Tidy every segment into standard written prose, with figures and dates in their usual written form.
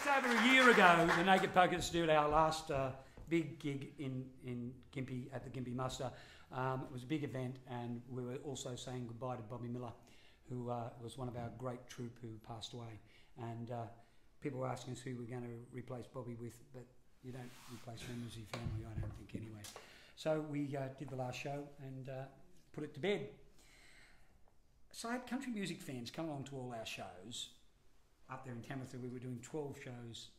Just over a year ago, the Naked Pokers did our last big gig in Gympie at the Gympie Muster. It was a big event, and we were also saying goodbye to Bobby Miller, who was one of our great troupe who passed away. And people were asking us who we're going to replace Bobby with, but you don't replace members of your family, I don't think, anyway. So we did the last show and put it to bed. So I had country music fans come along to all our shows. Up there in Tamworth, we were doing 12 shows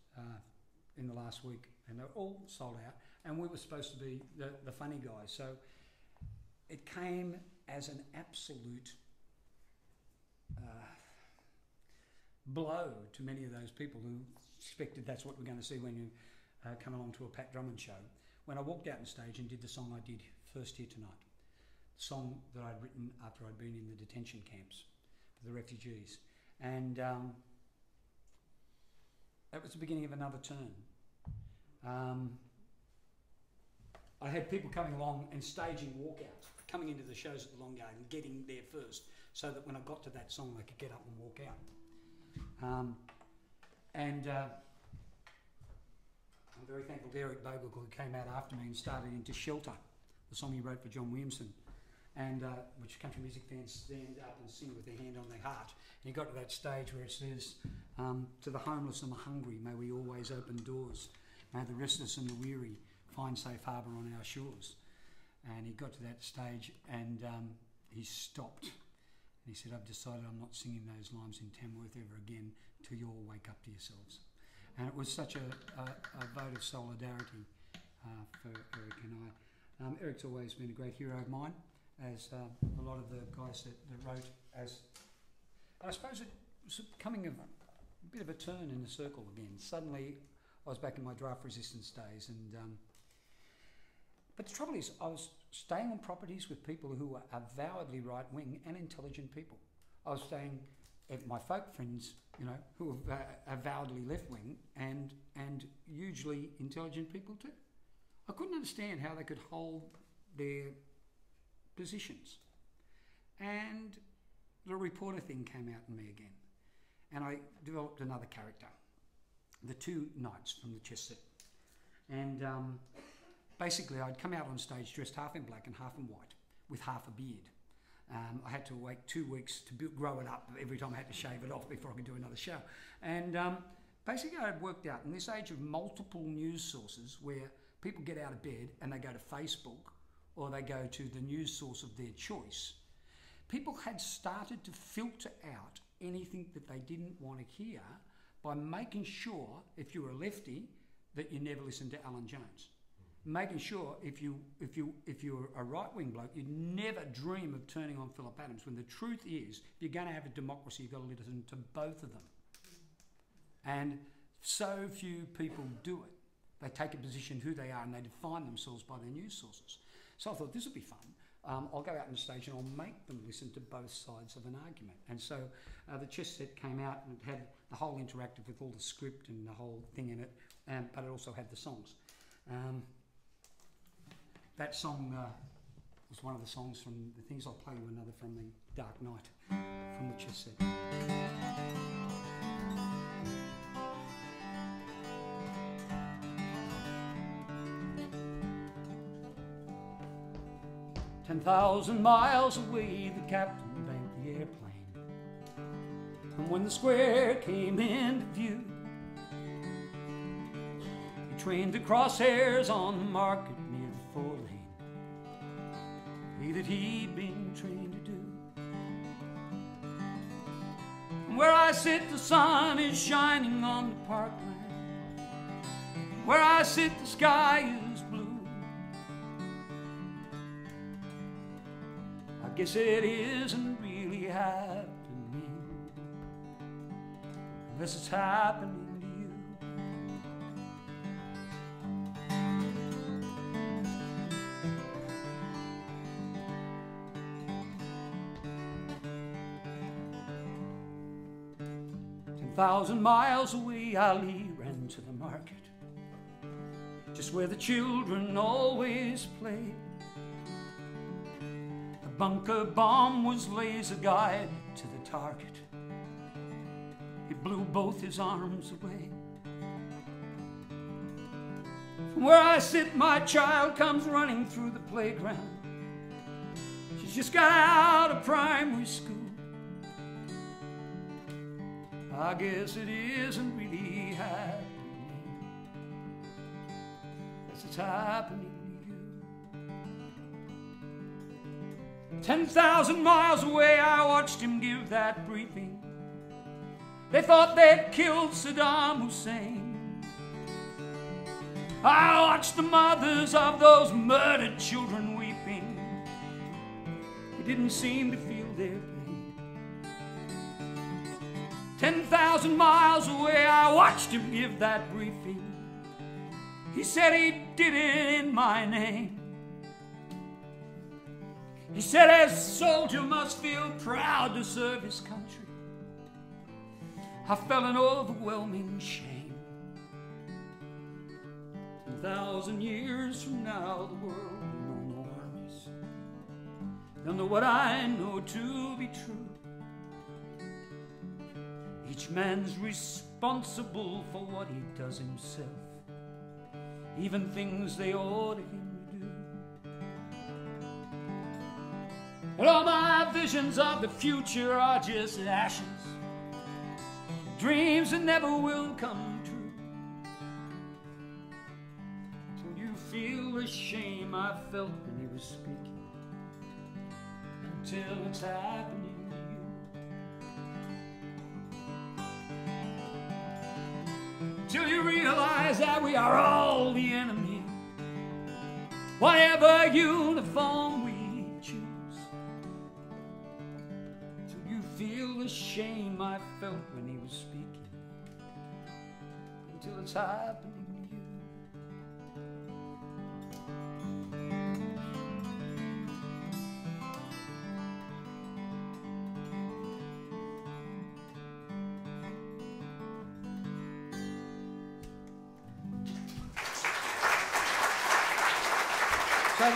in the last week, and they were all sold out, and we were supposed to be the funny guys. So it came as an absolute blow to many of those people who expected that's what we're going to see when you come along to a Pat Drummond show. When I walked out on stage and did the song I did first here tonight, the song that I'd written after I'd been in the detention camps for the refugees, and that was the beginning of another turn. I had people coming along and staging walkouts, coming into the shows at the Long Yard and getting there first, so that when I got to that song, I could get up and walk out. I'm very thankful to Eric Bogle, who came out after me and started into Shelter, the song he wrote for John Williamson, and which country music fans stand up and sing with their hand on their heart. And he got to that stage where it says, to the homeless and the hungry, may we always open doors. May the restless and the weary find safe harbour on our shores. And he got to that stage and he stopped. And he said, I've decided I'm not singing those lines in Tamworth ever again till you all wake up to yourselves. And it was such a vote of solidarity for Eric and I. Eric's always been a great hero of mine, as a lot of the guys that wrote as... I suppose it was becoming a bit of a turn in the circle again. Suddenly I was back in my draft resistance days, and but the trouble is I was staying on properties with people who were avowedly right-wing and intelligent people. I was staying at my folk friends, you know, who were avowedly left-wing and hugely intelligent people too. I couldn't understand how they could hold their positions. And the reporter thing came out in me again. And I developed another character, the two knights from the chess set. And basically I'd come out on stage dressed half in black and half in white, with half a beard. I had to wait 2 weeks to grow it up every time I had to shave it off before I could do another show. And basically I'd worked out in this age of multiple news sources where people get out of bed and they go to Facebook or they go to the news source of their choice, people had started to filter out anything that they didn't want to hear by making sure, if you were a lefty, that you never listened to Alan Jones. Making sure if you were a right-wing bloke, you'd never dream of turning on Philip Adams, when the truth is, if you're going to have a democracy, you've got to listen to both of them. And so few people do it. They take a position who they are and they define themselves by their news sources. So I thought this would be fun. I'll go out on stage and I'll make them listen to both sides of an argument. And so the chess set came out and it had the whole interactive with all the script and the whole thing in it, but it also had the songs. That song was one of the songs from the things. I'll play you another from the Dark Knight from the chess set. 10,000 miles away, the captain banked the airplane. And when the square came into view, he trained the crosshairs on the market near the 4-lane, way that he'd been trained to do. And where I sit, the sun is shining on the parkland. Where I sit, the sky is blue. I guess it isn't really happening unless it's happening to you. "10,000 miles away, Ali ran to the market, just where the children always play. The bunker bomb was laser guided to the target. It blew both his arms away. From where I sit, my child comes running through the playground. She's just got out of primary school. I guess it isn't really happening as it's happening to you. 10,000 miles away, I watched him give that briefing. They thought they'd killed Saddam Hussein. I watched the mothers of those murdered children weeping. They didn't seem to feel their pain. 10,000 miles away, I watched him give that briefing. He said he did it in my name. He said a soldier must feel proud to serve his country. I felt an overwhelming shame. 10,000 years from now, the world will know no armies. They'll know what I know to be true. Each man's responsible for what he does himself, even things they order him to do. And all my visions of the future are just ashes, dreams that never will come true. Till you feel the shame I felt when he was speaking, until it's happening to you. Till you realize that we are all the enemy, whatever uniform we choose. Till you feel the shame I felt when he was speaking, until it's happening to you. So